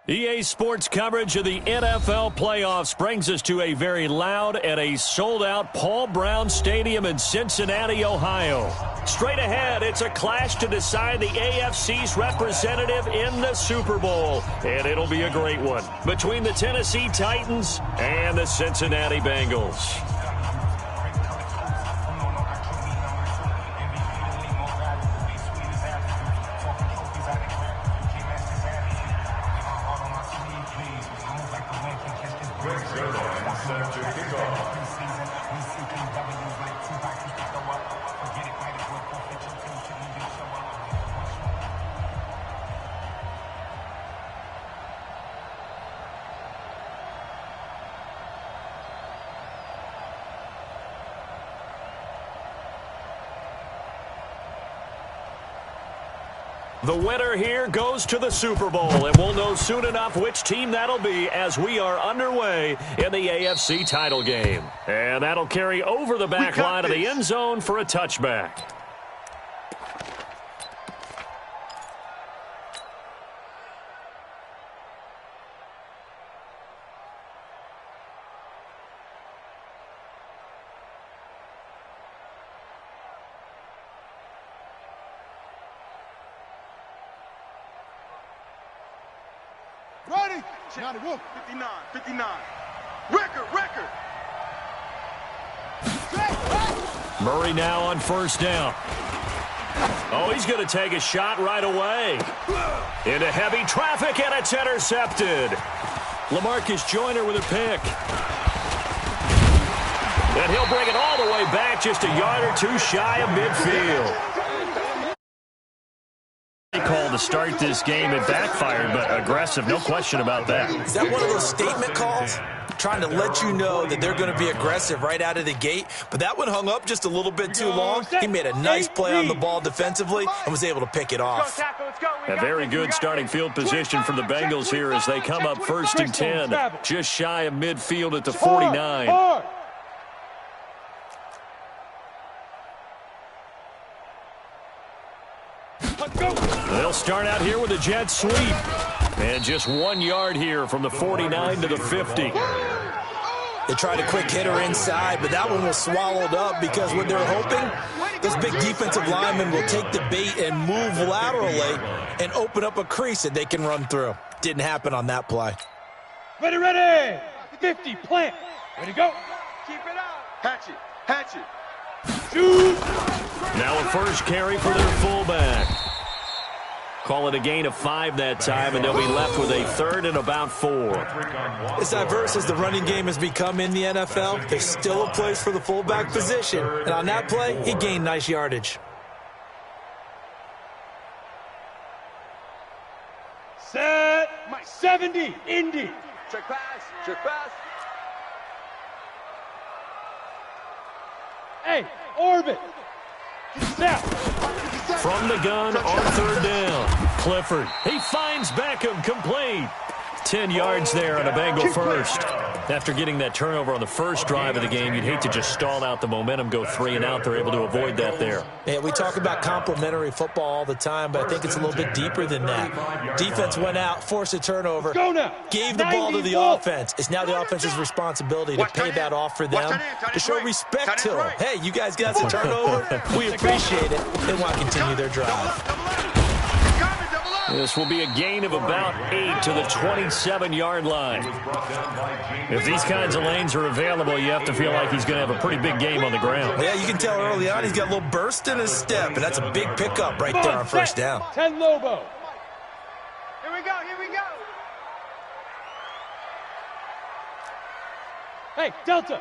EA Sports coverage of the NFL playoffs brings us to a very loud and a sold-out Paul Brown Stadium in Cincinnati, Ohio. Straight ahead, it's a clash to decide the AFC's representative in the Super Bowl, and it'll be a great one between the Tennessee Titans and the Cincinnati Bengals. The winner here goes to the Super Bowl, and we'll know soon enough which team that'll be as we are underway in the AFC title game. And that'll carry over the back line of the end zone for a touchback. Ready? 59. Record. Murray now on first down. Oh, he's going to take a shot right away. Into heavy traffic, and it's intercepted. LaMarcus Joyner with a pick. And he'll bring it all the way back, just a yard or two shy of midfield. Call to start this game. It backfired, but aggressive, no question about that. Is that one of those statement calls? Trying to let you know that they're going to be aggressive right out of the gate, but that one hung up just a little bit too long. He made a nice play on the ball defensively and was able to pick it off. A very good starting field position for the Bengals here as they come up 1st and 10, just shy of midfield at the 49. They'll start out here with a jet sweep. And just 1 yard here from the 49 to the 50. They tried a quick hitter inside, but that one was swallowed up because what they're hoping, this big defensive lineman will take the bait and move laterally and open up a crease that they can run through. Didn't happen on that play. Ready. 50, plant. Ready to go. Keep it up. Hatch it. Shoot. Now a first carry for their fullback. Call it a gain of 5 that time, and they'll be left with a 3rd and about 4. As diverse as the running game has become in the NFL, there's still a place for the fullback position. And on that play, he gained nice yardage. Set. 70, Indy. Check pass. Hey, orbit. Snap. From the gun on 3rd down. Clifford, he finds Beckham, complete. 10 yards there on a Bengal first. After getting that turnover on the first drive of the game, you'd hate to just stall out the momentum, go 3 and out. They're able to avoid that there. Yeah, we talk about complementary football all the time, but I think it's a little bit deeper than that. Defense went out, forced a turnover, gave the ball to the offense. It's now the offense's responsibility to pay that off for them, to show respect to them. Hey, you guys got the turnover. We appreciate it. They want to continue their drive. This will be a gain of about 8 to the 27-yard line. If these kinds of lanes are available, you have to feel like he's going to have a pretty big game on the ground. Yeah, you can tell early on he's got a little burst in his step, and that's a big pickup right there on first down. 10 Lobo. Here we go. Hey, Delta,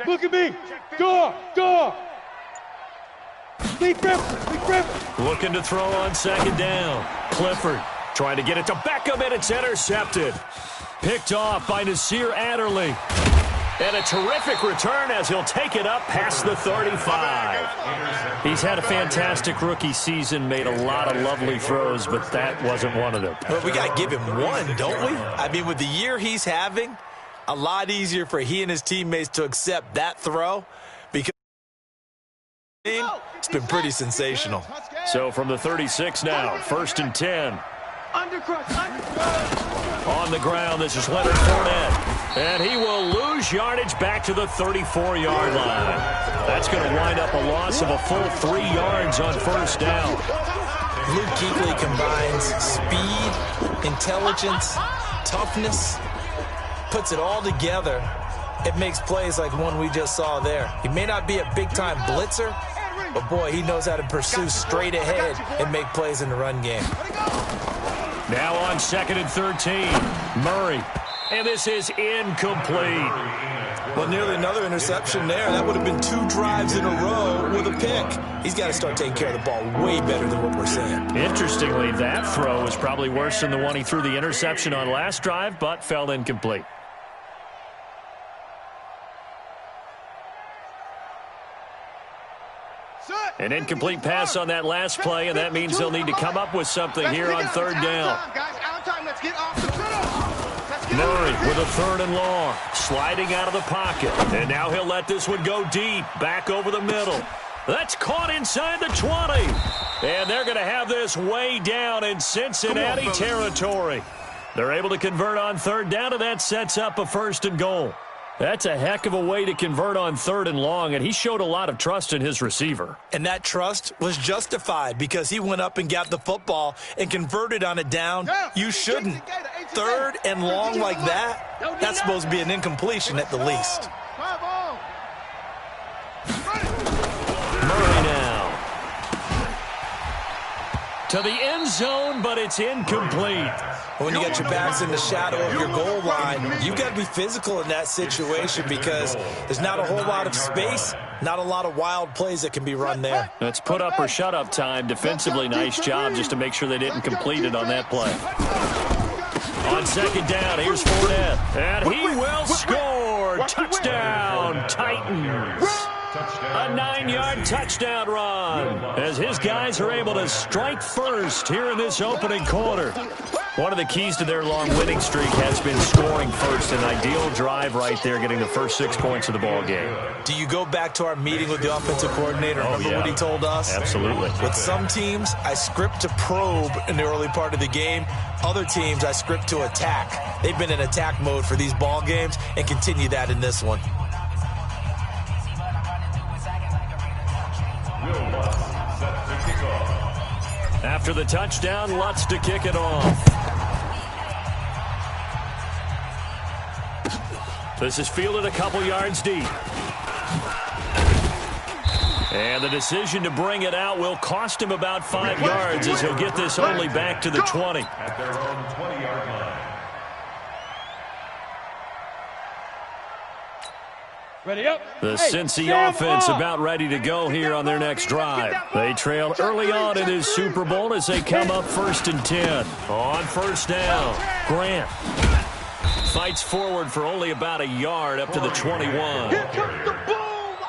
look at me. Door. Lead grip. Looking to throw on 2nd down. Clifford trying to get it to Beckham, and it's intercepted. Picked off by Nasir Adderley. And a terrific return as he'll take it up past the 35. He's had a fantastic rookie season, made a lot of lovely throws, but that wasn't one of them. But we got to give him one, don't we? I mean, with the year he's having, a lot easier for he and his teammates to accept that throw because it's been pretty sensational. So from the 36 now, 1st and 10. On the ground, this is Leonard Fournette. And he will lose yardage back to the 34-yard line. That's going to wind up a loss of a full 3 yards on first down. Luke Kuechly combines speed, intelligence, toughness, puts it all together. It makes plays like one we just saw there. He may not be a big-time blitzer, but, boy, he knows how to pursue straight ahead and make plays in the run game. Now on 2nd and 13, Murray. And this is incomplete. Well, nearly another interception there. That would have been 2 drives in a row with a pick. He's got to start taking care of the ball way better than what we're seeing. Interestingly, that throw was probably worse than the one he threw the interception on last drive, but fell incomplete. An incomplete pass on that last play, and that means they'll need to come up with something here on 3rd down. Murray with a 3rd and long, sliding out of the pocket. And now he'll let this one go deep, back over the middle. That's caught inside the 20. And they're going to have this way down in Cincinnati territory. They're able to convert on 3rd down, and that sets up a 1st and goal. That's a heck of a way to convert on 3rd and long, and he showed a lot of trust in his receiver. And that trust was justified because he went up and got the football and converted on a down. You shouldn't. 3rd and long like that, that's supposed to be an incompletion at the least. Murray now to the end zone, but it's incomplete. When you get your backs in the shadow of your goal line, you've got to be physical in that situation because there's not a whole lot of space, not a lot of wild plays that can be run there. It's put up or shut up time. Defensively, nice job just to make sure they didn't complete it on that play. On 2nd down, here's Fournette, and he will score. Touchdown, Titans. A 9-yard touchdown run as his guys are able to strike first here in this opening quarter. One of the keys to their long winning streak has been scoring first. An ideal drive right there, getting the first 6 points of the ball game. Do you go back to our meeting with the offensive coordinator? Remember what he told us? Absolutely. With some teams, I script to probe in the early part of the game. Other teams, I script to attack. They've been in attack mode for these ball games and continue that in this one. After the touchdown, Lutz to kick it off. This is fielded a couple yards deep. And the decision to bring it out will cost him about 5 yards as he'll get this only back to the 20. At their own 20-yard line. Ready up. The Cincy offense about ready to go here on their next drive. They trailed early on in his Super Bowl as they come up 1st and 10. On 1st down, Grant fights forward for only about a yard up to the 21.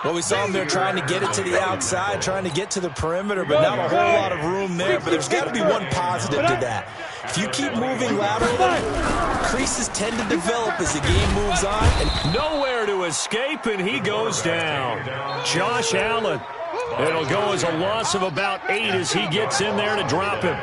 Well, we saw him there trying to get it to the outside, trying to get to the perimeter, but not a whole lot of room there. But there's got to be one positive to that. If you keep moving laterally, creases tend to develop as the game moves on. And nowhere to escape, and he goes down. Josh Allen. It'll go as a loss of about 8 as he gets in there to drop him.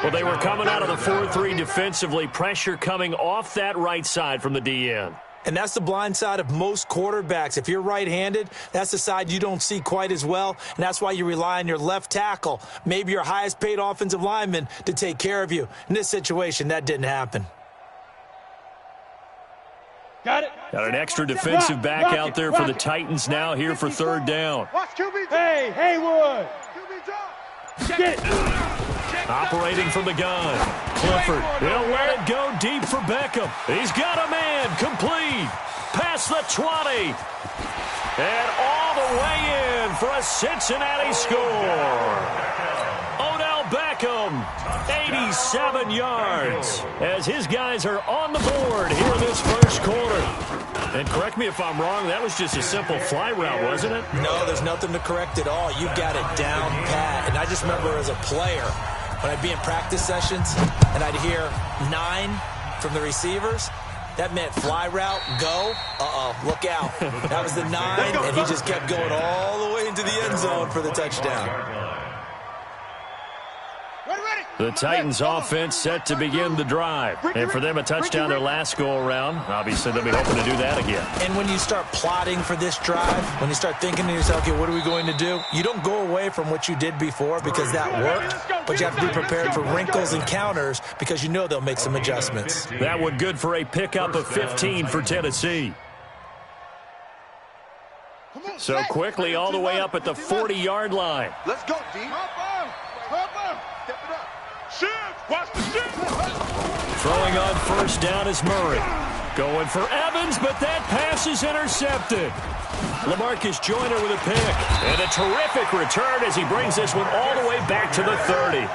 Well, they were coming out of the 4-3 defensively. Pressure coming off that right side from the DN. And that's the blind side of most quarterbacks. If you're right-handed, that's the side you don't see quite as well, and that's why you rely on your left tackle, maybe your highest-paid offensive lineman, to take care of you. In this situation, that didn't happen. Got it. Got an extra defensive back out there for the Titans now here for 3rd down. Hey, Haywood. Get it. Operating from the gun. Clifford, he'll let it go deep for Beckham. He's got a man, complete. Past the 20. And all the way in for a Cincinnati score. Odell Beckham, 87 yards, as his guys are on the board here in this first quarter. And correct me if I'm wrong, that was just a simple fly route, wasn't it? No, there's nothing to correct at all. You've got it down pat. And I just remember as a player, when I'd be in practice sessions and I'd hear 9 from the receivers, that meant fly route, go, look out. That was the 9, and he just kept going all the way into the end zone for the touchdown. Ready. The Titans offense set to begin the drive. And for them, a touchdown their last go-around. Obviously, they'll be hoping to do that again. And when you start plotting for this drive, when you start thinking to yourself, okay, what are we going to do? You don't go away from what you did before because that worked, but you have to be prepared for wrinkles and counters because you know they'll make some adjustments. That one good for a pickup of 15 for Tennessee. So quickly all the way up at the 40-yard line. Let's go, D. Step it up. Shift. Watch the shift. Throwing on first down is Murray. Going for Evans, but that pass is intercepted. LaMarcus Joyner with a pick. And a terrific return as he brings this one all the way back to the 30.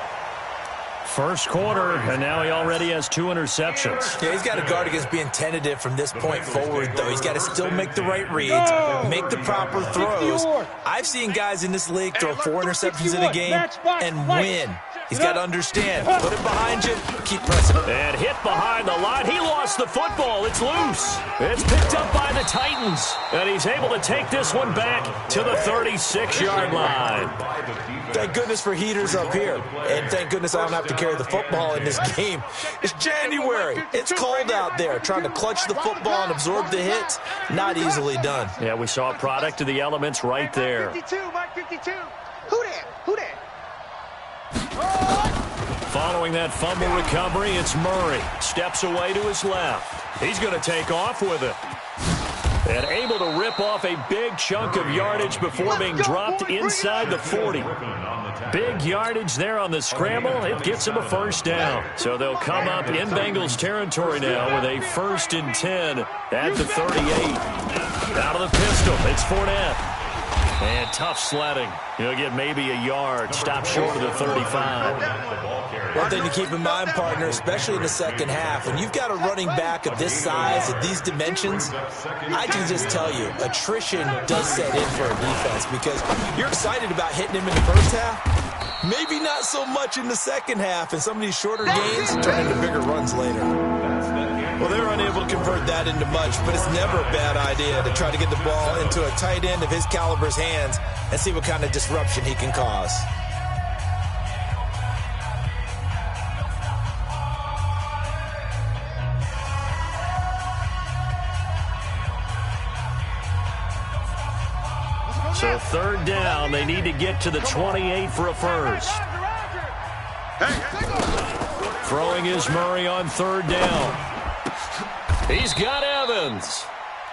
First quarter, and now he already has 2 interceptions. Yeah, he's got to guard against being tentative from this point forward, though. He's got to still make the right reads, make the proper throws. I've seen guys in this league throw 4 interceptions in a game and win. He's got to understand. Put it behind you. Keep pressing. And hit behind the line. He lost the football. It's loose. It's picked up by the Titans. And he's able to take this one back to the 36-yard line. Thank goodness for heaters up here. And thank goodness I don't have to carry the football in this game. It's January. It's cold out there. Trying to clutch the football and absorb the hits, not easily done. Yeah, we saw a product of the elements right there. Mike 52, Mike 52. Who that? Who that? Following that fumble recovery, it's Murray. Steps away to his left. He's going to take off with it. And able to rip off a big chunk of yardage before being dropped inside the 40. Big yardage there on the scramble. It gets him a first down. So they'll come up in Bengals territory now with a 1st and 10 at the 38. Out of the pistol, it's Fournette. And tough sledding. He'll get maybe a yard. Stop short of the 35. One thing to keep in mind, partner, especially in the second half, when you've got a running back of this size, of these dimensions, I can just tell you, attrition does set in for a defense because you're excited about hitting him in the first half. Maybe not so much in the second half, and some of these shorter gains turn into bigger runs later. Well, they're unable to convert that into much, but it's never a bad idea to try to get the ball into a tight end of his caliber's hands and see what kind of disruption he can cause. So 3rd down, they need to get to the 28 for a first. Throwing is Murray on 3rd down. He's got Evans.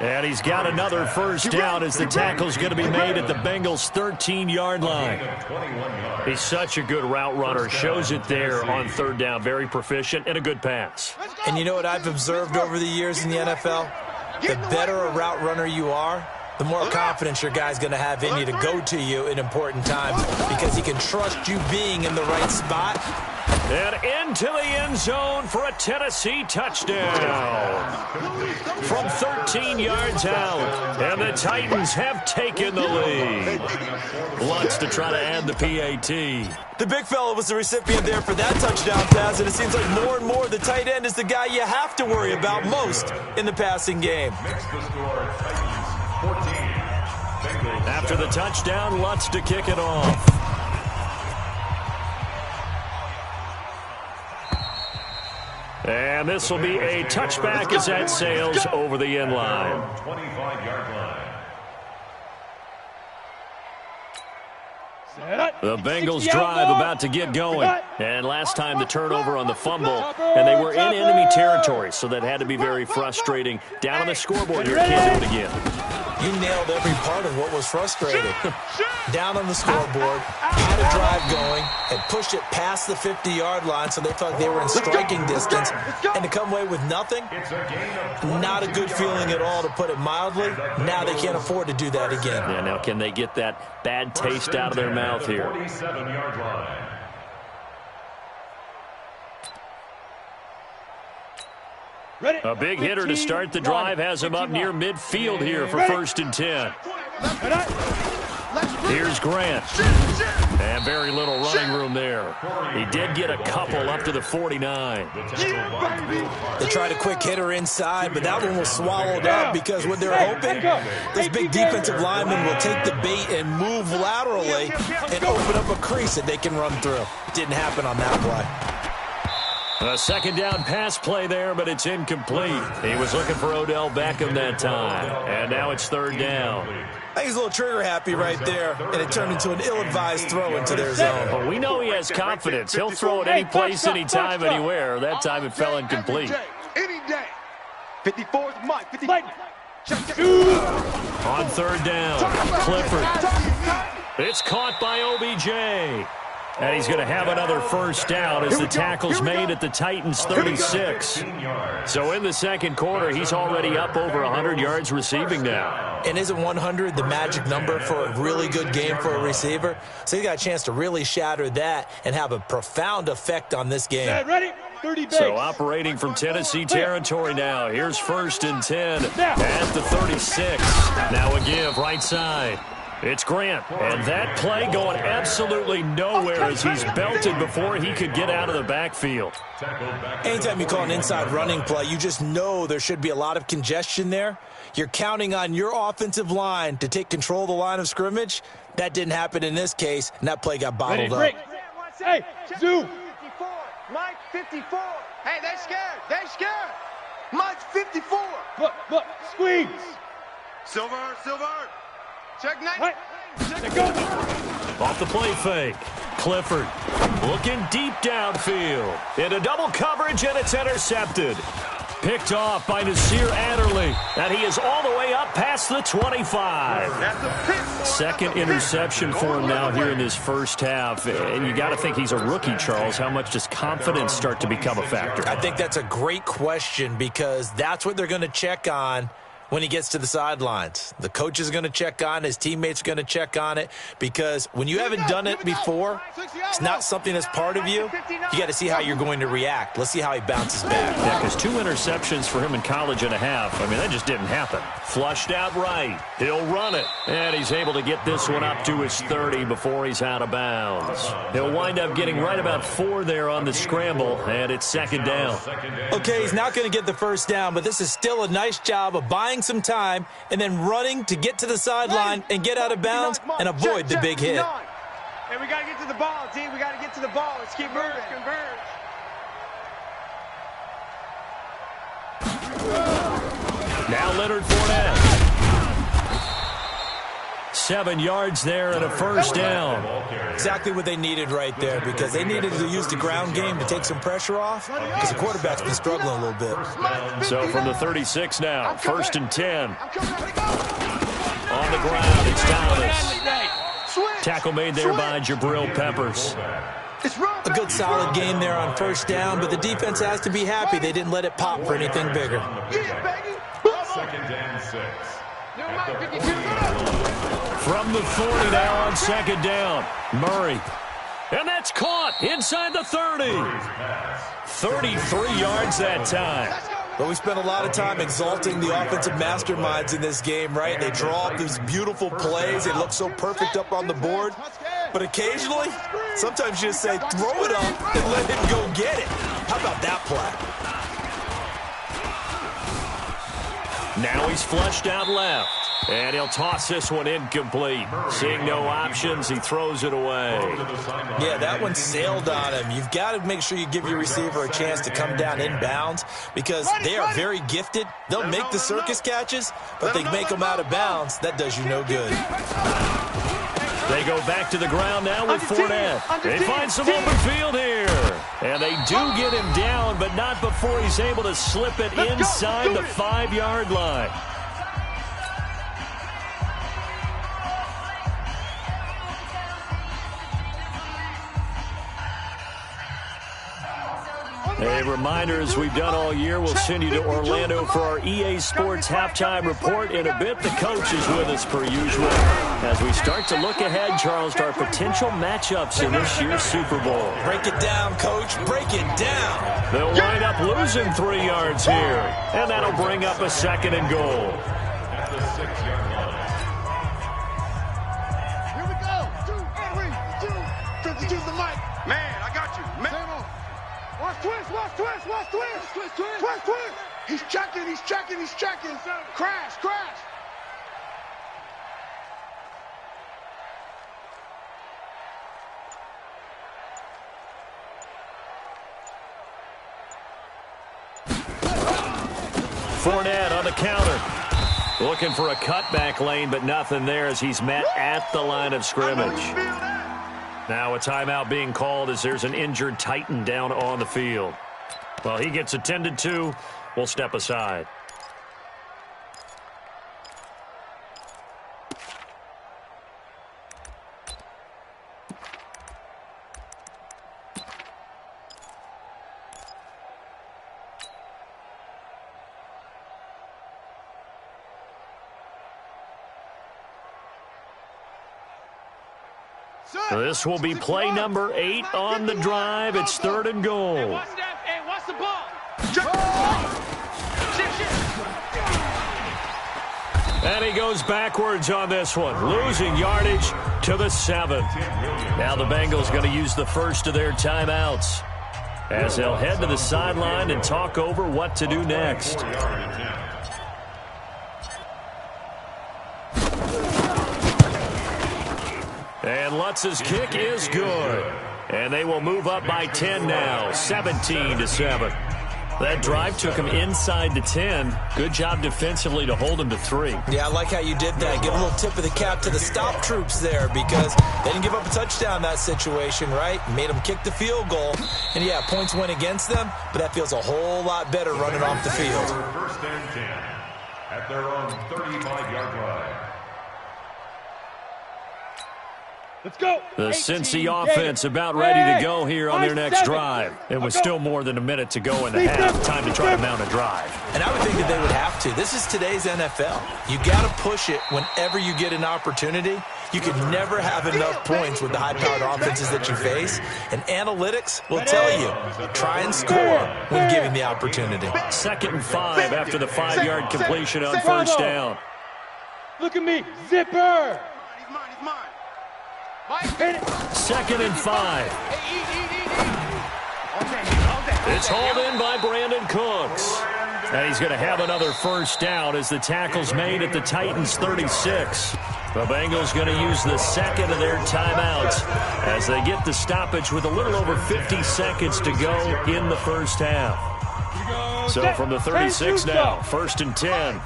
And he's got another first down as the tackle's going to be made at the Bengals' 13-yard line. He's such a good route runner. Shows it there on 3rd down. Very proficient and a good pass. And you know what I've observed over the years in the NFL? The better a route runner you are, the more confidence your guy's going to have in you to go to you in important times because he can trust you being in the right spot. And into the end zone for a Tennessee touchdown. From 13 yards out. And the Titans have taken the lead. Lutz to try to add the PAT. The big fella was the recipient there for that touchdown pass, and it seems like more and more the tight end is the guy you have to worry about most in the passing game. After the touchdown, Lutz to kick it off. And this will be a touchback as that sails over the end line. 25-yard line. The Bengals drive about to get going. And last time the turnover on the fumble, and they were in enemy territory, so that had to be very frustrating. Down on the scoreboard here, can't do it again. You nailed every part of what was frustrating. Down on the scoreboard, had a drive going, and pushed it past the 50-yard line so they felt they were in striking distance. And to come away with nothing, not a good feeling at all, to put it mildly. Now they can't afford to do that again. Yeah, now can they get that bad taste out of their mouth here? 47-yard line. A big hitter to start the drive has him up near midfield here for 1st and 10. Here's Grant. And very little running room there. He did get a couple up to the 49. They tried a quick hitter inside, but that one was swallowed up because what they're hoping, this big defensive lineman will take the bait and move laterally and open up a crease that they can run through. Didn't happen on that play. A second down pass play there, but it's incomplete. He was looking for Odell Beckham that time. And now it's third down. I think he's a little trigger happy right there, and it turned into an ill-advised throw into their zone. Well, we know he has confidence. He'll throw it any place, anytime, anywhere. That time it fell incomplete. Any day. 54th Mike. 50. On third down, Clifford. It's caught by OBJ. And he's going to have another first down as the tackle's made at the Titans' 36. So in the second quarter, he's already up over 100 yards receiving now. And isn't 100 the magic number for a really good game for a receiver? So he got a chance to really shatter that and have a profound effect on this game. Ready? 30 base. So operating from Tennessee territory now. Here's first and 10 at the 36. Now a give right side. It's Grant, and that play going absolutely nowhere as he's belted before he could get out of the backfield. Anytime you call an inside running play, you just know there should be a lot of congestion there. You're counting on your offensive line to take control of the line of scrimmage. That didn't happen in this case, and that play got bottled up. Hey, Zoo. Mike 54. Hey, they scared. They scared. Mike's 54. Look, squeeze. Silver. Check 9. Right. Go. Off the play fake. Clifford looking deep downfield. Into double coverage, and it's intercepted. Picked off by Nasir Adderley. And he is all the way up past the 25. Second interception for him now here in this first half. And you got to think he's a rookie, Charles. How much does confidence start to become a factor? I think that's a great question because that's what they're going to check on when he gets to the sidelines. The coach is going to check on, his teammates are going to check on it, because when you haven't done it before, it's not something that's part of you. You got to see how you're going to react. Let's see how he bounces back. Yeah, because 2 interceptions for him in college and a half. I mean, that just didn't happen. Flushed out right. He'll run it. And he's able to get this one up to his 30 before he's out of bounds. He'll wind up getting right about 4 there on the scramble, and it's second down. Okay, he's not going to get the first down, but this is still a nice job of buying some time and then running to get to the sideline and get out of bounds and avoid the big hit. And we got to get to the ball, team. We got to get to the ball. Let's keep moving. Converge. Now Leonard Fournette. 7 yards there and a first down. Exactly what they needed right there, because they needed to use the ground game to take some pressure off because the quarterback's been struggling a little bit. So from the 36 now, first and 10. On the ground, it's Thomas. Tackle made there by Jabril Peppers. A good solid game there on first down, but the defense has to be happy they didn't let it pop for anything bigger. Second and 6. From the 40 now on second down, Murray. And that's caught inside the 30. 33 yards that time. But we spent a lot of time exalting the offensive masterminds in this game, right? They draw up these beautiful plays. They look so perfect up on the board. But occasionally, sometimes you just say, throw it up and let him go get it. How about that play? Now he's flushed out left. And he'll toss this one incomplete. Seeing no options, he throws it away. Yeah, that one sailed on him. You've got to make sure you give your receiver a chance to come down inbounds because they are very gifted. They'll make the circus catches, but they make them out of bounds. That does you no good. They go back to the ground now with Fournette. They find some open field here. And they do get him down, but not before he's able to slip it inside the 5-yard line. A reminder, as we've done all year, we'll send you to Orlando for our EA Sports halftime report. In a bit, the coach is with us per usual. As we start to look ahead, Charles, to our potential matchups in this year's Super Bowl. Break it down, Coach. Break it down. They'll wind up losing 3 yards here. And that'll bring up a second and goal. At the 6-yard twist, watch twist. Twist, twist. Twist, twist. He's checking, he's checking, he's checking. Crash, crash. Fournette on the counter. Looking for a cutback lane, but nothing there as he's met at the line of scrimmage. Now a timeout being called as there's an injured Titan down on the field. Well, he gets attended to. We'll step aside. This will be play number 8 on the drive. It's 3rd and goal. Hey, watch that. Hey, watch the ball. And he goes backwards on this one, losing yardage to the 7th. Now the Bengals going to use the first of their timeouts as they'll head to the sideline and talk over what to do next. And Lutz's kick is good. And they will move up by 10 now, 17-7. That drive took him inside the 10. Good job defensively to hold him to 3. Yeah, I like how you did that. Give a little tip of the cap to the stop troops there because they didn't give up a touchdown in that situation, right? Made them kick the field goal. And, yeah, points went against them, but that feels a whole lot better running off the field. First and 10 at their own 35-yard line. Let's go. The Cincy offense about ready to go here on their next drive. It was still more than a minute to go in the half. Time to try to mount a drive. And I would think that they would have to. This is today's NFL. You got to push it whenever you get an opportunity. You can never have enough points with the high-powered offenses that you face. And analytics will tell you, try and score when given the opportunity. 2nd and 5 after the 5-yard completion on first down. Look at me. Zipper. He's mine, he's mine. 2nd and 5. It's hauled in by Brandon Cooks. And he's going to have another first down as the tackle's made at the Titans' 36. The Bengals going to use the second of their timeouts as they get the stoppage with a little over 50 seconds to go in the first half. So from the 36 now, 1st and 10.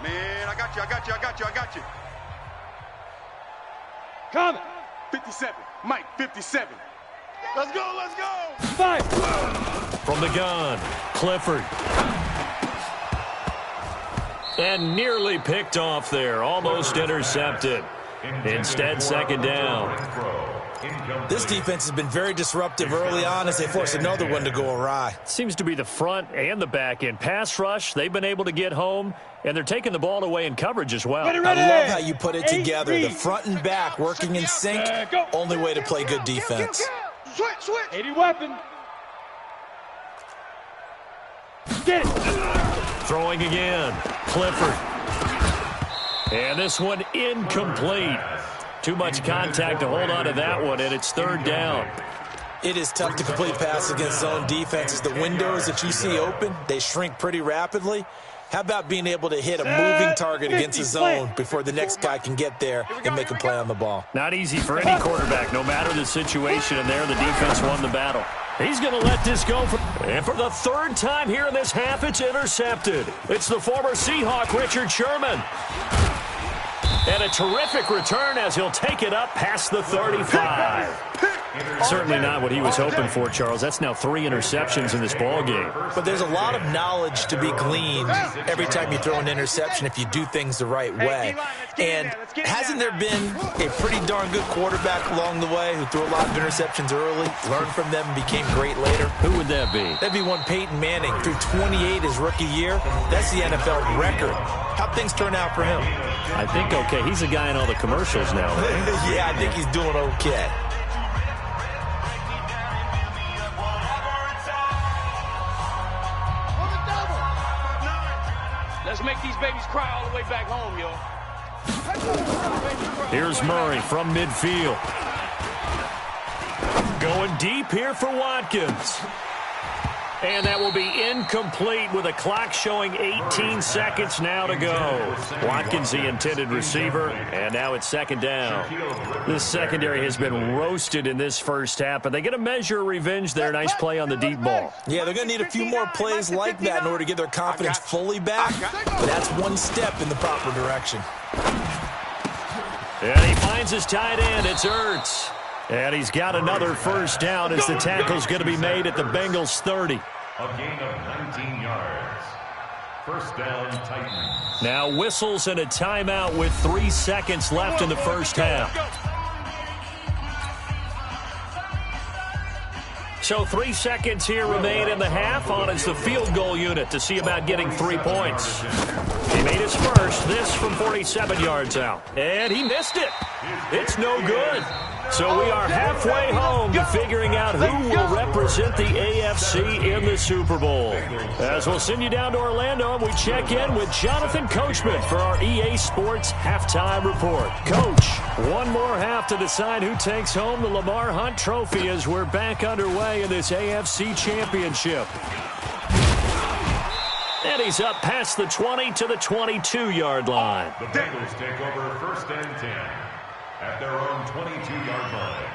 Man, I got you, I got you, I got you, I got you. Coming. 57. Mike, 57. Let's go, let's go. 5. From the gun, Clifford. And nearly picked off there, almost intercepted. Instead, 2nd down. This defense has been very disruptive early on as they force another one to go awry. Seems to be the front and the back end. Pass rush, they've been able to get home, and they're taking the ball away in coverage as well. Ready. I love how you put it together. The front and back working in sync, only way to play good defense. Switch. 80 weapon. Get it. Throwing again, Clifford. And this one incomplete. Too much contact to hold on to that one, and it's 3rd down. It is tough to complete passes against zone defenses. The windows that you see open, they shrink pretty rapidly. How about being able to hit a moving target against a zone before the next guy can get there and make a play on the ball? Not easy for any quarterback, no matter the situation, and there the defense won the battle. He's going to let this go. And for the 3rd time here in this half, it's intercepted. It's the former Seahawk, Richard Sherman. And a terrific return as he'll take it up past the 35. Certainly not what he was hoping for, Charles. That's now 3 interceptions in this ballgame. But there's a lot of knowledge to be gleaned every time you throw an interception if you do things the right way. And hasn't there been a pretty darn good quarterback along the way who threw a lot of interceptions early, learned from them, and became great later? Who would that be? That'd be one Peyton Manning. Threw 28 his rookie year. That's the NFL record. How'd things turn out for him? I think okay. He's a guy in all the commercials now. Yeah, I think he's doing okay. Let's make these babies cry all the way back home, yo. Here's Murray from midfield. Going deep here for Watkins. And that will be incomplete with a clock showing 18 seconds now to go. Watkins, the intended receiver, and now it's second down. This secondary has been roasted in this first half, but they get a measure of revenge there. Nice play on the deep ball. Yeah, they're going to need a few more plays like that in order to get their confidence fully back, but that's one step in the proper direction. And he finds his tight end. It's Ertz. And he's got another first down as the tackle's going to be made at the Bengals 30. A gain of 19 yards. First down, Titans. Now whistles and a timeout with 3 seconds left in the first half. So 3 seconds here remain in the half. On is the field goal unit to see about getting 3 points. He made his first, this from 47 yards out. And he missed it. It's no good. So we are halfway home to figuring out who will represent the AFC in the Super Bowl. As we'll send you down to Orlando, and we check in with Jonathan Coachman for our EA Sports Halftime Report. Coach, one more half to decide who takes home the Lamar Hunt Trophy as we're back underway in this AFC Championship. And he's up past the 20 to the 22-yard line. The Bengals take over first and 10. At their own 22-yard line.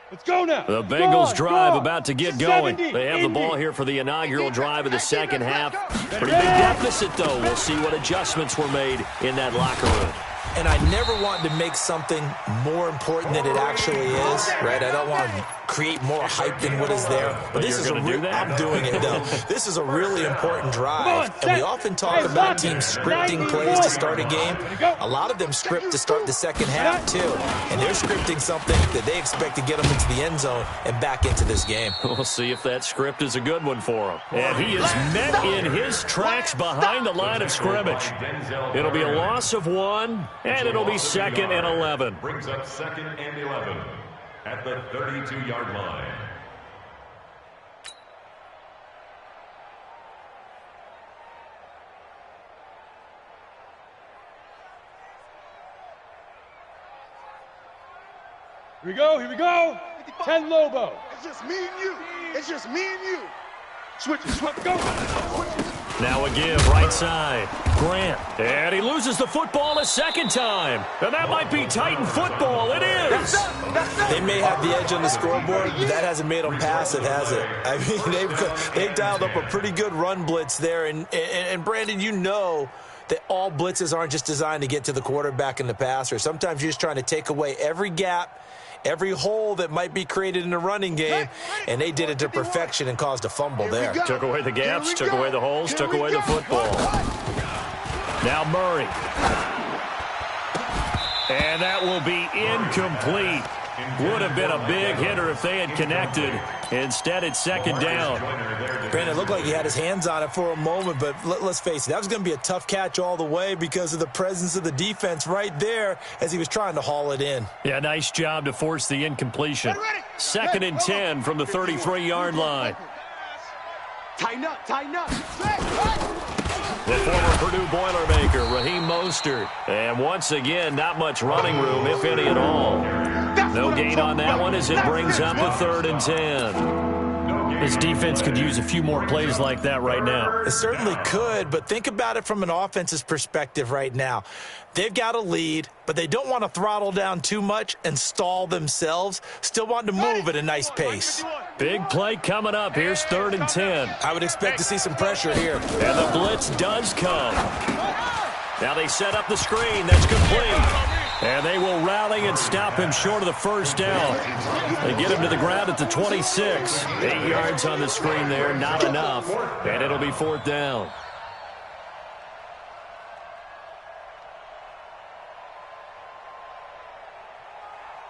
Let's go now. The Bengals drive about to get going. They have the ball here for the inaugural drive of the second half. Pretty big deficit, though. We'll see what adjustments were made in that locker room. And I never want to make something more important than it actually is, right? I don't want to create more hype than what is there. But this is I'm doing it, though. This is a really important drive. And we often talk about teams scripting plays to start a game. A lot of them script to start the second half, too. And they're scripting something that they expect to get them into the end zone and back into this game. We'll see if that script is a good one for him. And he is met in his tracks behind the line of scrimmage. It'll be a loss of 1. And it'll be second and 11. Brings up second and 11 at the 32-yard line. Here we go, here we go. 10 Lobo. It's just me and you. It's just me and you. Switch it, go. Now a give, right side. Grant. And he loses the football a second time. And that might be Titan football. It is. They may have the edge on the scoreboard, but that hasn't made them passive, has it? I mean, they've dialed up a pretty good run blitz there. And Brandon, you know that all blitzes aren't just designed to get to the quarterback and the passer. Sometimes you're just trying to take away every gap, every hole that might be created in the running game, and they did it to perfection and caused a fumble there. Took away the gaps, took away the holes, took away the football. Now Murray. And that will be incomplete. Would have been a big hitter if they had connected. Instead, it's second down. Brandon, it looked like he had his hands on it for a moment, but let's face it, that was going to be a tough catch all the way because of the presence of the defense right there as he was trying to haul it in. Yeah, nice job to force the incompletion. Second and 10 from the 33-yard line. Tighten up, tighten up. The former Purdue Boilermaker, Raheem Mostert. And once again, not much running room, if any at all. No gain on that one as it brings up a third and 10. His defense could use a few more plays like that right now. It certainly could, but think about it from an offense's perspective right now. They've got a lead, but they don't want to throttle down too much and stall themselves. Still want to move at a nice pace. Big play coming up. Here's third and 10. I would expect to see some pressure here. And the blitz does come. Now they set up the screen. That's complete. And they will rally and stop him short of the first down. They get him to the ground at the 26. 8 yards on the screen there, not enough. And it'll be fourth down.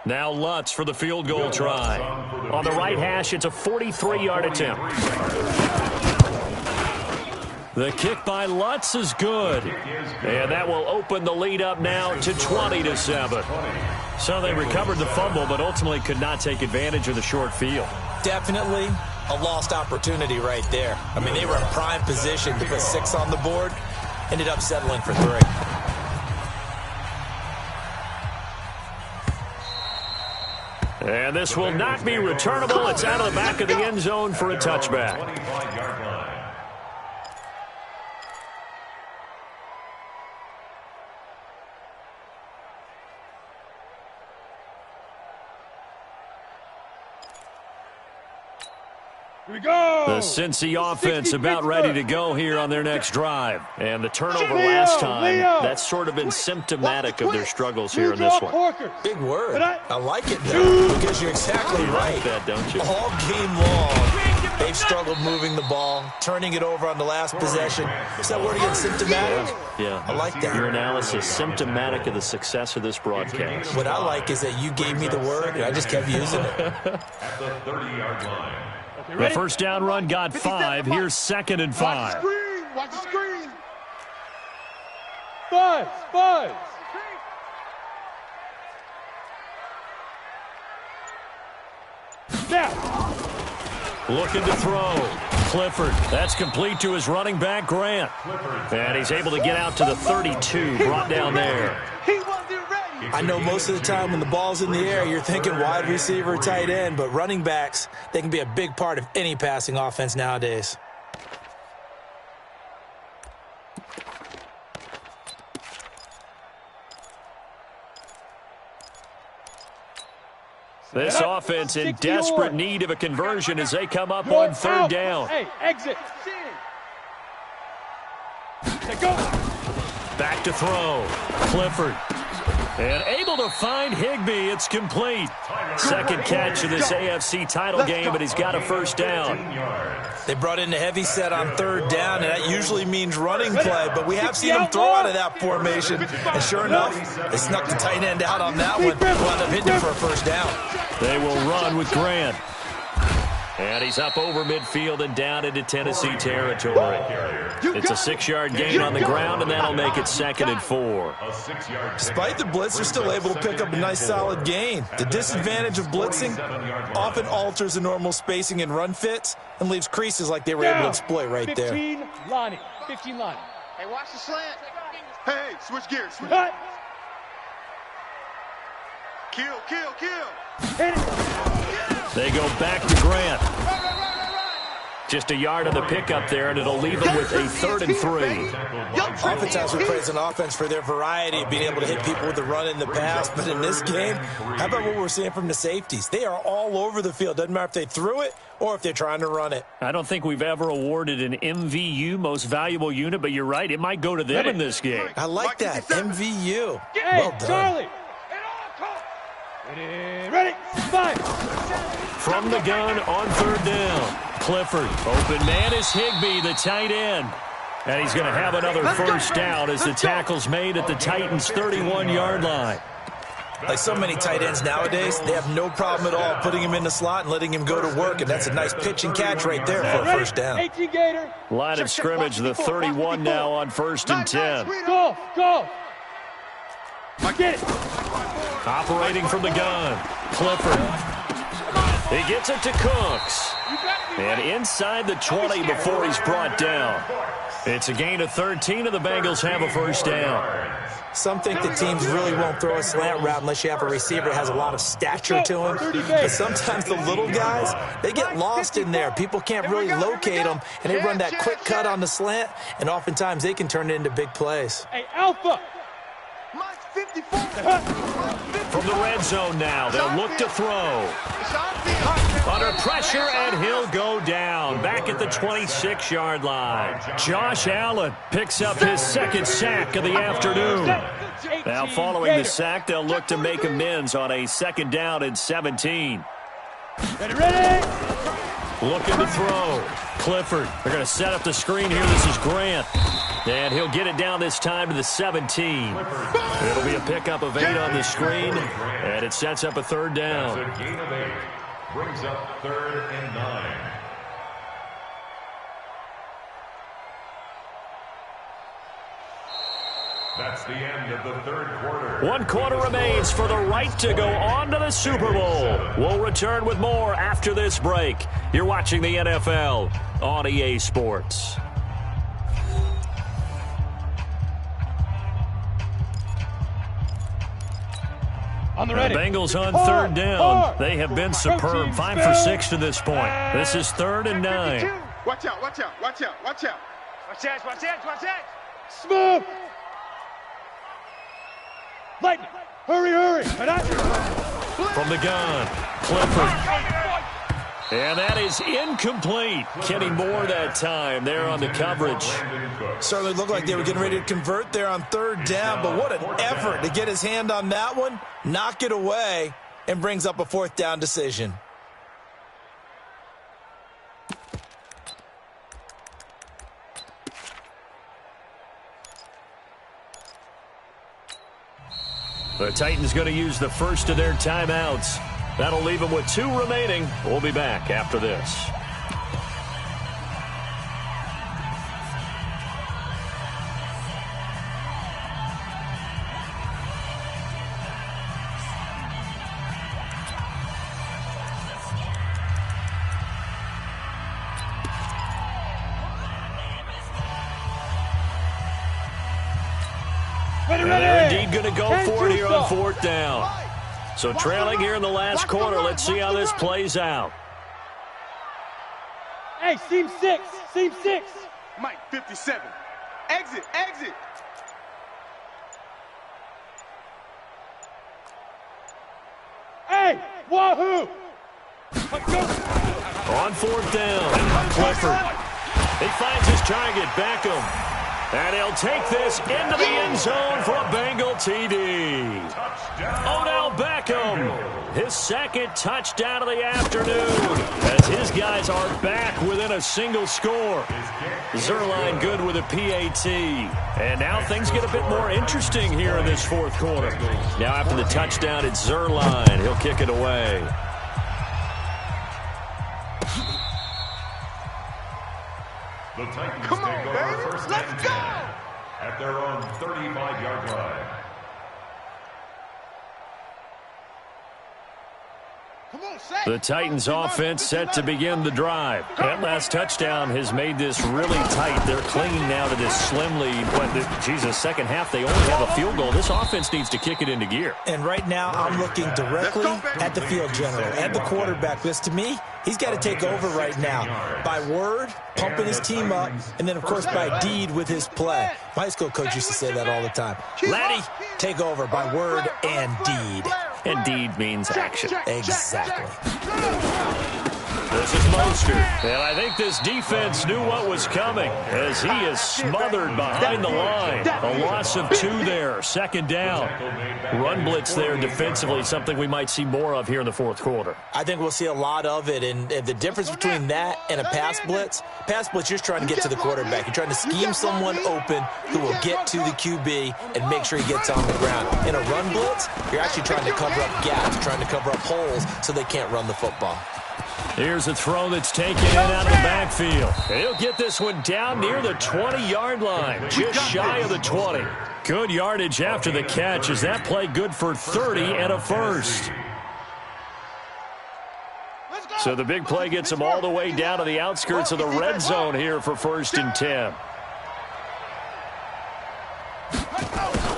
Now Lutz for the field goal try. On the right hash, it's a 43-yard attempt. The kick by Lutz is good. And that will open the lead up now to 20-7. So they recovered the fumble, but ultimately could not take advantage of the short field. Definitely a lost opportunity right there. I mean, they were in prime position to put 6 on the board. Ended up settling for 3. And this will not be returnable. It's out of the back of the end zone for a touchback. 25-yard line. Here we go. The Cincy offense about ready to go here on their next drive. And the turnover last time, that's sort of been symptomatic of their struggles here in this one. Big word. I like it, though, because you're exactly You right. like that, don't you? All game long, they've struggled moving the ball, turning it over on the last possession. Is that word again, symptomatic? Yeah. I like that. Your analysis, symptomatic of the success of this broadcast. What I like is that you gave me the word, and I just kept using it. At the 30-yard line. The first down run got 5. Here's 2nd and 5. Watch the screen. Five. Now. Looking to throw. Clifford. That's complete to his running back, Grant. And he's able to get out to the 32, brought down there. He wasn't ready. I know most of the time when the ball's in the air, you're thinking wide receiver, tight end, but running backs, they can be a big part of any passing offense nowadays. This offense in desperate need of a conversion as they come up on 3rd down. Hey, exit. Go. Back to throw. Clifford. And able to find Higbee. It's complete. Second catch of this AFC title game, but he's got a first down. They brought in the heavy set on 3rd down, and that usually means running play, but we have seen them throw out of that formation. And sure enough, they snuck the tight end out on that one. Wound up hitting him for a first down. They will run with Grant. And he's up over midfield and down into Tennessee territory. It's a 6-yard gain on the ground, and that'll make it 2nd and 4. Despite the blitz, they're still able to pick up a nice solid gain. The disadvantage of blitzing often alters the normal spacing and run fits and leaves creases like they were able to exploit right there. 15 Lonnie. Hey, watch the slant. Hey, switch gears. Cut. Kill. Hit it. They go back to Grant. Just a yard on the pickup there, and it'll leave them with a 3rd and 3. Oftentimes we praise an offense for their variety of being able to hit people with the run and the pass, but in this game, how about what we're seeing from the safeties? They are all over the field. Doesn't matter if they threw it or if they're trying to run it. I don't think we've ever awarded an MVU, most valuable unit, but you're right, it might go to them in this game. I like that, MVU. Hey, Well done. Charlie. Ready. 5. From the gun on 3rd down. Clifford. Open man is Higbee, the tight end. And he's going to have another first down as the tackle's made at the Titans' 31-yard line. Like so many tight ends nowadays, they have no problem at all putting him in the slot and letting him go to work, and that's a nice pitch and catch right there for a first down. 18 Gator. Line of scrimmage, the 31 now on 1st and 10. Go. Get it. Operating from the gun. Clifford. He gets it to Cooks. And inside the 20 before he's brought down. It's a gain of 13, and the Bengals have a first down. Some think the teams really won't throw a slant route unless you have a receiver that has a lot of stature to him. But sometimes the little guys, they get lost in there. People can't really locate them, and they run that quick cut on the slant, and oftentimes they can turn it into big plays. Hey, Alpha. From the red zone now, they'll look to throw. Under pressure, and he'll go down. Back at the 26-yard line. Josh Allen picks up his 2nd sack of the afternoon. Now following the sack, they'll look to make amends on a 2nd down and 17. Ready. Looking to throw. Clifford. They're going to set up the screen here. This is Grant. And he'll get it down this time to the 17. It'll be a pickup of 8 on the screen, and it sets up a 3rd down. That's a gain of 8. Brings up 3rd and 9. That's the end of the 3rd quarter. 1 quarter remains for the right to go on to the Super Bowl. We'll return with more after this break. You're watching the NFL on EA Sports. On the ready. The Bengals on third down. They have been superb. 5 for 6 to this point. This is 3rd and 9. Watch out, watch out, watch out, watch out. Watch out, watch out, watch out. Smoke. Lightning. Hurry, hurry. From the gun, Clifford. And that is incomplete. Kenny Moore that time there on the coverage. Certainly looked like they were getting ready to convert there on 3rd down, but what an effort to get his hand on that one, knock it away, and brings up a 4th down decision. The Titans going to use the first of their timeouts. That'll leave them with 2 remaining. We'll be back after this. And they're indeed going to go for it here on 4th down. So trailing here in the last quarter. Let's see how this plays out. Hey, seam 6. Seam 6. Mike, 57. Exit, exit. Hey, wahoo. On 4th down, Clifford. He finds his target, Beckham. And he'll take this into the end zone for a Bengal TD. Odell Beckham, his 2nd touchdown of the afternoon, as his guys are back within a single score. Zerline good with a PAT. And now things get a bit more interesting here in this 4th quarter. Now after the touchdown, it's Zerline. He'll kick it away. The Titans take over 1st and 10 at their own 35-yard line. The Titans offense set to begin the drive. That last touchdown has made this really tight. They're clinging now to this slim lead. But, second half, they only have a field goal. This offense needs to kick it into gear. And right now, I'm looking directly at the field general, at the quarterback. Because to me, he's got to take over right now. By word, pumping his team up, and then, of course, by deed with his play. My high school coach used to say that all the time. Laddie, take over by word and deed. And deed means action. Exactly. This is Mostert. And I think this defense knew what was coming as he is smothered behind the line. A loss of 2 there. 2nd down. Run blitz there defensively, something we might see more of here in the 4th quarter. I think we'll see a lot of it. And the difference between that and a pass blitz, you're just trying to get to the quarterback. You're trying to scheme someone open who will get to the QB and make sure he gets on the ground. In a run blitz, you're actually trying to cover up gaps, trying to cover up holes so they can't run the football. Here's a throw that's taken in out of the backfield. He'll get this one down near the 20-yard line, just shy of the 20. Good yardage after the catch. Is that play good for 30 and a first? So the big play gets him all the way down to the outskirts of the red zone here for 1st and 10.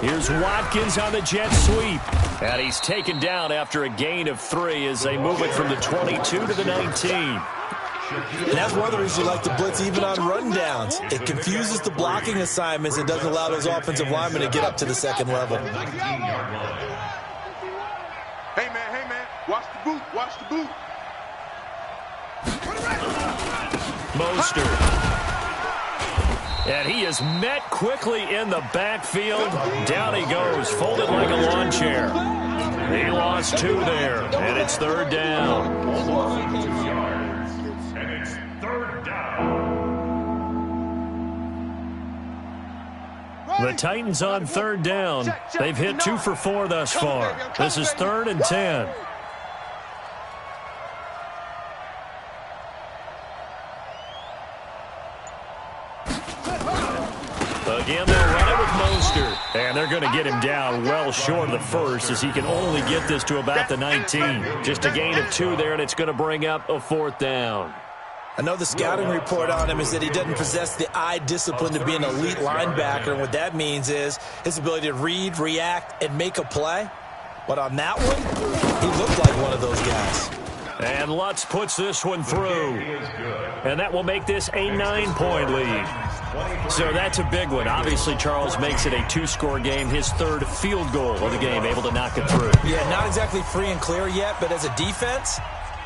Here's Watkins on the jet sweep. And he's taken down after a gain of 3 as they move it from the 22 to the 19. And that's one of the reasons you like to blitz even on rundowns. It confuses the blocking assignments and doesn't allow those offensive linemen to get up to the 2nd level. Hey, man, watch the boot, watch the boot. Mostert. And he is met quickly in the backfield. Down he goes, folded like a lawn chair. He lost 2 there, and it's 3rd down. And it's 3rd down. The Titans on 3rd down. They've hit 2 for 4 thus far. This is 3rd and 10. Again, they'll run it with Mostert. And they're going to get him down well short of the first as he can only get this to about the 19. Just a gain of 2 there, and it's going to bring up a 4th down. I know the scouting report on him is that he doesn't possess the eye discipline to be an elite linebacker. And what that means is his ability to read, react, and make a play. But on that one, he looked like one of those guys. And Lutz puts this one through. And that will make this a 9-point lead. So that's a big one. Obviously, Charles makes it a 2-score game. His third field goal of the game, able to knock it through. Yeah, not exactly free and clear yet, but as a defense,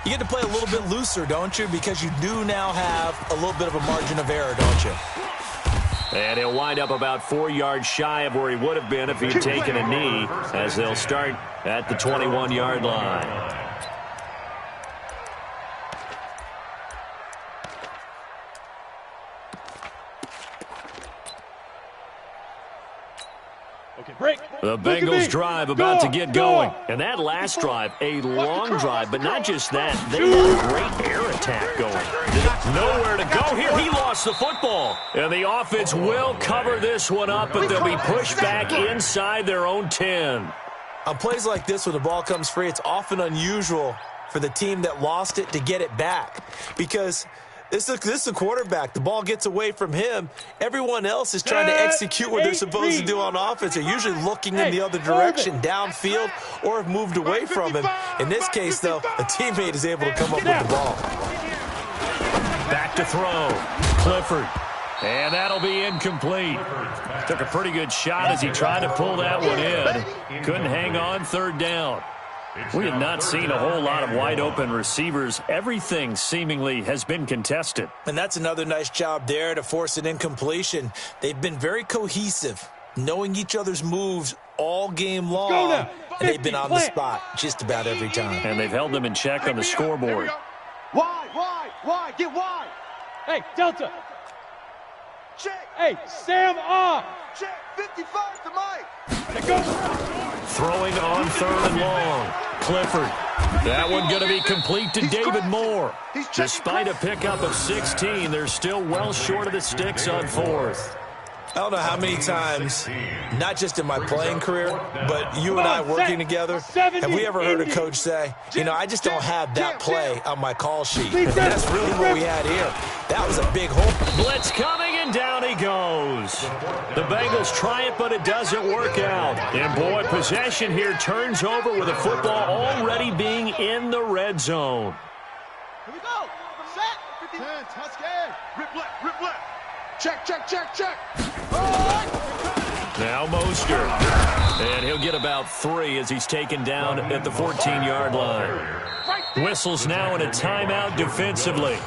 you get to play a little bit looser, don't you? Because you do now have a little bit of a margin of error, don't you? And he'll wind up about 4 yards shy of where he would have been if he had taken a knee, as they'll start at the 21-yard line. The Bengals drive about to get going. And that last drive, a long drive, but not just that. They had a great air attack going. Nowhere to go here. He lost the football. And the offense will cover this one up, but they'll be pushed back inside their own 10. On plays like this, when the ball comes free, it's often unusual for the team that lost it to get it back. Because this is the quarterback. The ball gets away from him. Everyone else is trying to execute what they're supposed to do on offense. They're usually looking in the other direction, downfield, or have moved away from him. In this case, though, a teammate is able to come up with the ball. Back to throw. Clifford. And that'll be incomplete. Took a pretty good shot as he tried to pull that one in. Couldn't hang on, third down. We have not seen a whole lot of wide-open receivers. Everything seemingly has been contested. And that's another nice job there to force an incompletion. They've been very cohesive, knowing each other's moves all game long, and they've been on the spot just about every time. And they've held them in check on the scoreboard. Wide, get wide. Hey, Delta. Check. Hey, Sam off. Check, 55 to Mike. Let go. Throwing on third and long. Clifford. That one going to be complete to David Moore. Despite a pickup of 16, they're still well short of the sticks on fourth. I don't know how many times, not just in my playing career, but you and I working together, have we ever heard a coach say, you know, I just don't have that play on my call sheet. And that's really what we had here. That was a big hole. Blitz coming, and down he goes. The Bengals try it, but it doesn't work out. And, boy, possession here turns over with the football already being in the red zone. Here we go. Set. 10, touch game. Rip left. Check. Now Mostert. And he'll get about 3 as he's taken down at the 14-yard line. Whistles now in a timeout defensively.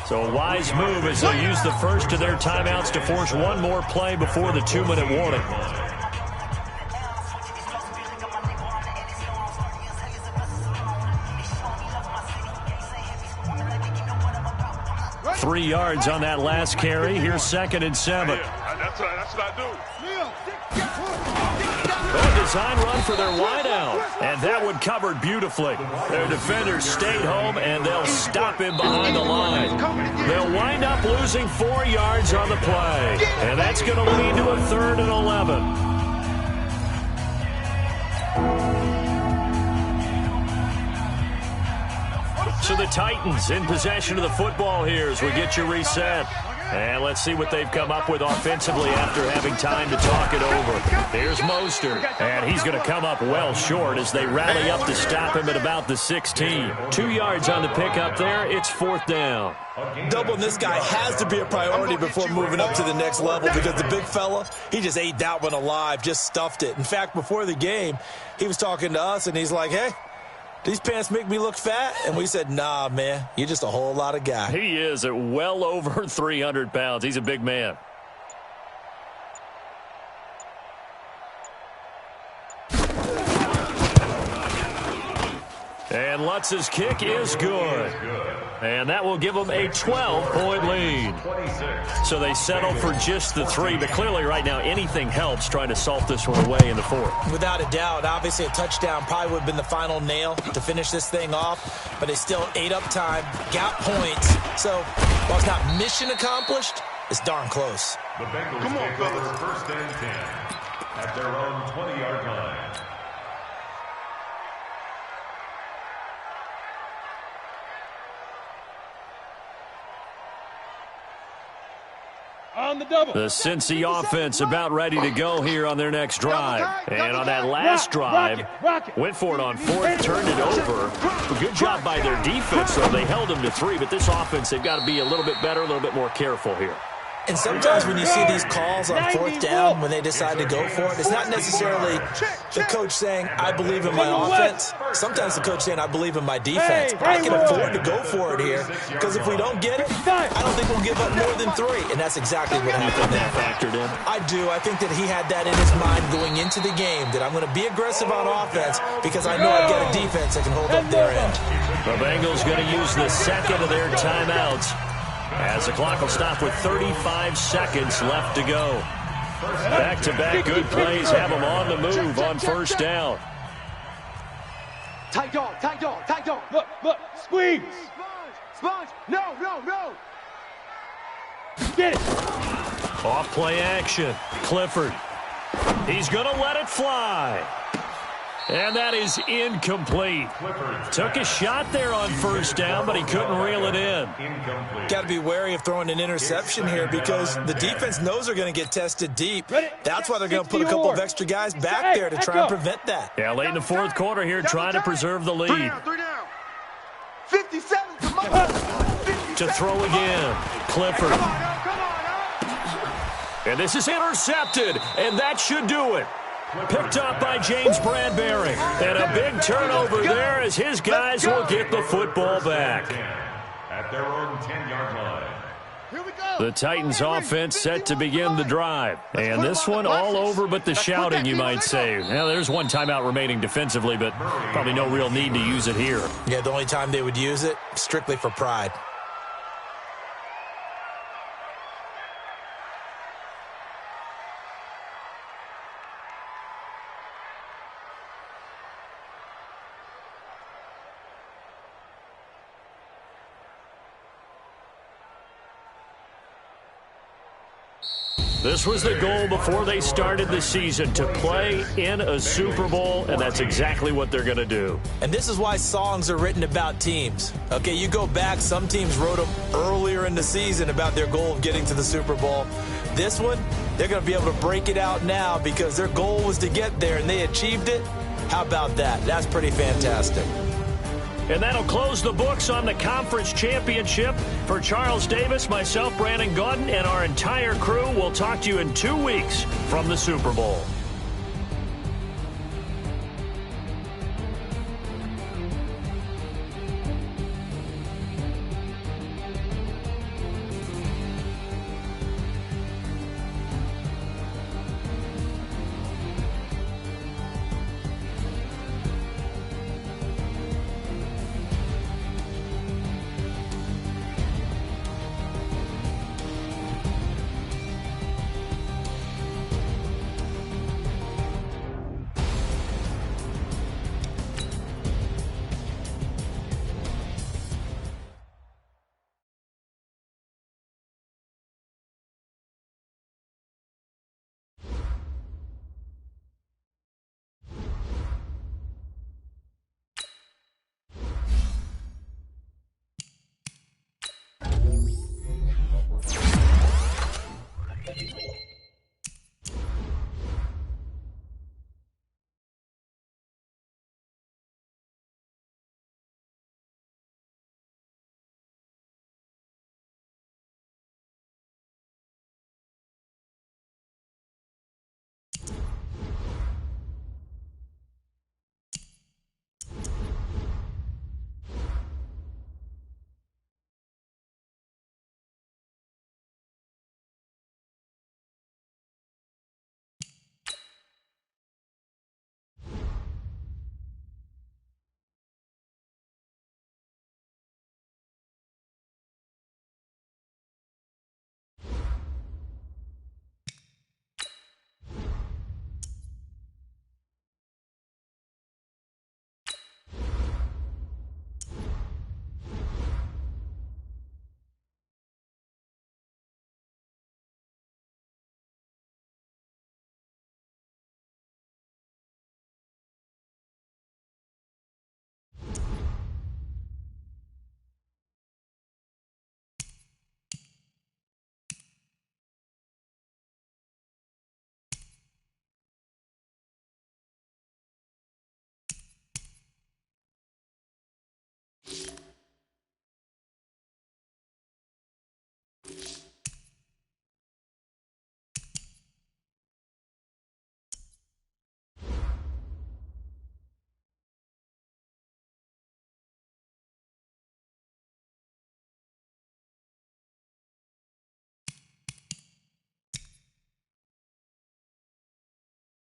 So a wise move as they'll use the first of their timeouts to force one more play before the 2-minute warning. Three yards on that last carry. Here's 2nd and 7. That's what I do. A design run for their wideout. And that one covered beautifully. Their defenders stayed home, and they'll stop him behind the line. They'll wind up losing 4 yards on the play. And that's going to lead to a 3rd and 11. So the Titans in possession of the football here as we get you reset. And let's see what they've come up with offensively after having time to talk it over. Here's Mostert, and he's going to come up well short as they rally up to stop him at about the 16. 2 yards on the pickup there. It's 4th down. Doubling this guy has to be a priority before moving up to the next level because the big fella, he just ate that one alive, just stuffed it. In fact, before the game, he was talking to us, and he's like, hey, these pants make me look fat? And we said, nah, man, you're just a whole lot of guy. He is at well over 300 pounds. He's a big man. And Lutz's kick is good. And that will give them a 12-point lead. So they settle for just the 3, but clearly right now anything helps trying to salt this one away in the 4th. Without a doubt, obviously a touchdown probably would have been the final nail to finish this thing off, but they still ate up time, got points. So while it's not mission accomplished, it's darn close. The Bengals take over 1st and 10 at their own 20-yard line. On the double. The Cincy offense about ready to go here on their next drive. And on that last drive, went for it on fourth, turned it over. Good job by their defense, though. They held them to 3, but this offense, they've got to be a little bit better, a little bit more careful here. And sometimes when you see these calls on fourth down, when they decide to go for it, it's not necessarily the coach saying, I believe in my offense. Sometimes the coach saying, I believe in my defense. I can afford to go for it here, because if we don't get it, I don't think we'll give up more than 3. And that's exactly what happened there. Factored in? I do. I think that he had that in his mind going into the game, that I'm going to be aggressive on offense because I know I've got a defense that can hold up their end. The Bengals going to use the second of their timeouts, as the clock will stop with 35 seconds left to go. Back-to-back good plays have them on the move on first down. Tight dog, tight dog, tight dog. Look, squeeze. Sponge. No. Get it. Off play action. Clifford. He's going to let it fly. And that is incomplete. Took a shot there on first down, but he couldn't reel it in. Got to be wary of throwing an interception here because the defense knows they're going to get tested deep. That's why they're going to put a couple of extra guys back there to try and prevent that. Yeah, late in the fourth quarter here, trying to preserve the lead. 3 down. 57 To throw again. Clifford. Come on. And this is intercepted, and that should do it. Picked up by James Bradbury. And a big turnover there as his guys will get the football back. At their own 10-yard line. Here we go. The Titans offense set to begin the drive. And this one all over but the shouting, you might say. Now, there's one timeout remaining defensively, but probably no real need to use it here. Yeah, the only time they would use it, strictly for pride. This was the goal before they started the season, to play in a Super Bowl, and that's exactly what they're going to do. And this is why songs are written about teams. Okay, you go back, some teams wrote them earlier in the season about their goal of getting to the Super Bowl. This one, they're going to be able to break it out now because their goal was to get there, and they achieved it. How about that? That's pretty fantastic. And that'll close the books on the conference championship. For Charles Davis, myself, Brandon Gaudin, and our entire crew, we'll talk to you in 2 weeks from the Super Bowl.